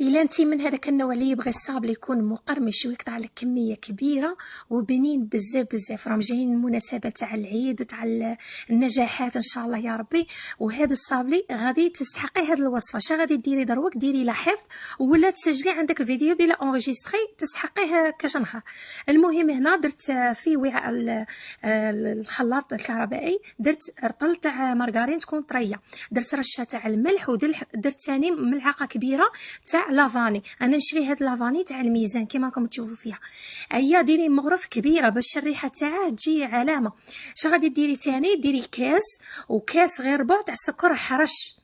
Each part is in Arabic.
الا انت من هذاك النوع اللي يبغي الصابلي يكون مقرمش ويقطع لك كميه كبيره وبنين بزاف بزاف، راهم جايين المناسبه تاع العيد وتاع النجاحات ان شاء الله يا ربي، وهذا الصابلي غادي تستحقي هذه الوصفه. شا غادي ديري دروك؟ ديري لا حفظ ولا تسجلي عندك الفيديو ديال اونغيستري تستحقيه كاش نهار. المهم هنا درت في وعاء الخلاط الكهربائي، درت رطل تاع مارغرين تكون طريه، درت رشه تاع الملح، ودرت ثاني ملعقه كبيره تاع لافاني. انا نشري هاد لافاني تاع الميزان كيما راكم تشوفوا فيها. هيا ديري مغرف كبيره باش الريحه تاعها تجي علامه. اش غادي ديري ثاني؟ ديري كاس، وكاس غير ربع تاع السكر حرش،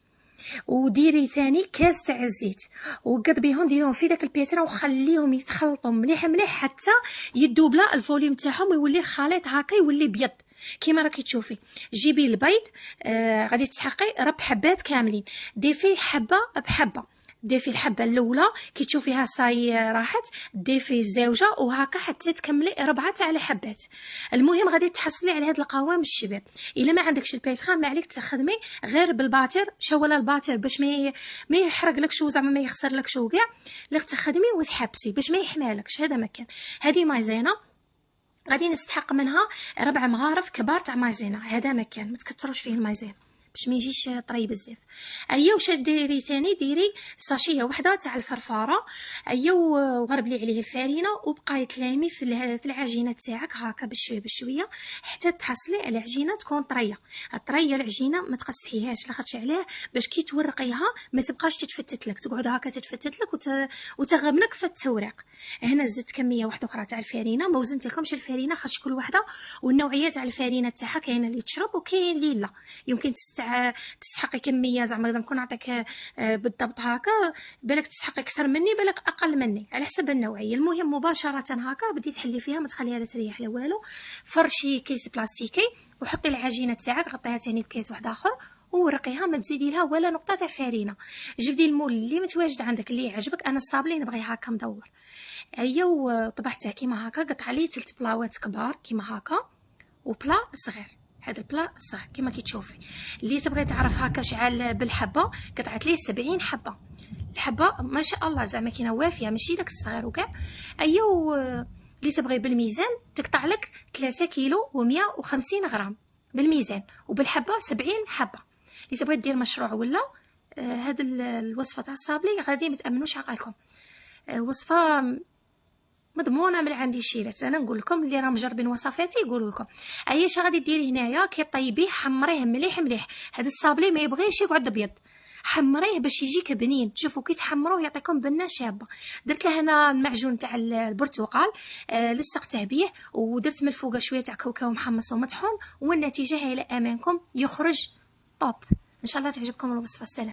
وديري ثاني كاس تاع الزيت، وقضبيهم ديريهم في داك البيتره وخليهم يتخلطوا مليح مليح حتى يدوبلا الفوليوم تاعهم ويولي الخليط هكا يولي بيض كيما راكي تشوفي. جيبي البيض، غادي تسحقي ربع حبات كاملين، ضيفي حبه بحبه، ضيفي الحبه الاولى كي تشوفيها صاي راحت، ضيفي الزوجه وهكا حتى تكملي 4 تاع الحبات. المهم غادي تحصلي على هذا القوام الشباب. الا ما عندكش البيتخا ما عليك تخدمي غير بالباتر، شوله الباتر باش ما يحرقلكش وزعما ما يخسرلكش وكاع، لا تخدمي وتحبسي باش ما يحمالكش. هذا مكان. هذه مايزينا غادي نستحق منها 4 مغارف كبار تاع مايزينا. هذا مكان ما تكثروش فيه المايزينا باش ما يجيش طري بزاف. ايا واش ديري ثاني؟ ديري ساشيه وحده تاع الفرفاره، ايا وغربلي عليه الفارينه وبقاي تلامي في العجينه تاعك هكا بشويه بشويه حتى تحصلي على عجينه تكون طريه. العجينه ما تقصحيهاش لاخاطش علاه باش كي تورقيها ما تبقاش تتفتت لك، تقعد هكا تتفتت لك وتغبنك في التوريق. هنا زدت كميه واحده اخرى تاع الفارينه، ما وزنت لكمش الفارينه خاطش كل وحده والنوعيه تاع الفارينه تاعها، كاينه اللي تشرب وكاين اللي لا. يمكن تسحقي كميه زعما نكون نعطيك بالضبط هكا، بالك تسحقي اكثر مني بالك اقل مني على حسب النوعيه. المهم مباشره هكا بديت تحلي فيها، ما تخليها لا تريح لا والو. فرشي كيس بلاستيكي وحطي العجينه تاعك، غطيها ثاني بكيس واحد اخر وورقيها، ما تزيدي لها ولا نقطه تاع فارينه. جبدي المول اللي متواجد عندك اللي يعجبك. انا الصابلي نبغي هكا مدور. ايا وطبعته كيما هكا، قطع لي 3 بلاوات كبار كيما هكا وبلا صغير. هذا البلا صح كيما كتشوفي. اللي تبغي تعرف هكا شحال بالحبه قطعت لي 70 حبه. الحبه ما شاء الله زعما كاينه وافيه ماشي داك الصغير وكاع. ايا اللي تبغي بالميزان تقطع لك 3 كيلو و150 غرام بالميزان، وبالحبه 70 حبه. اللي تبغي دير مشروع ولا هاد الوصفه تاع الصابلي غادي ما تامنوش عقلكم، وصفه مضمونه من عندي شيرات. انا نقول لكم اللي راهم مجربين وصفاتي يقولوا لكم. ايا غادي ديري هنايا كي طيبيه حمريه مليح مليح. هذا الصابلي ما يبغيش يقعد ابيض، حمريه باش يجيك بنين. شوفوا كي تحمروه يعطيكم بنه شابه. درت له هنا المعجون تاع البرتقال، لصقته به ودرت من الفوق شويه تاع كاوكاو محمص ومطحون، والنتيجه هي الى امامكم يخرج طوب. ان شاء الله تعجبكم الوصفه. السلام.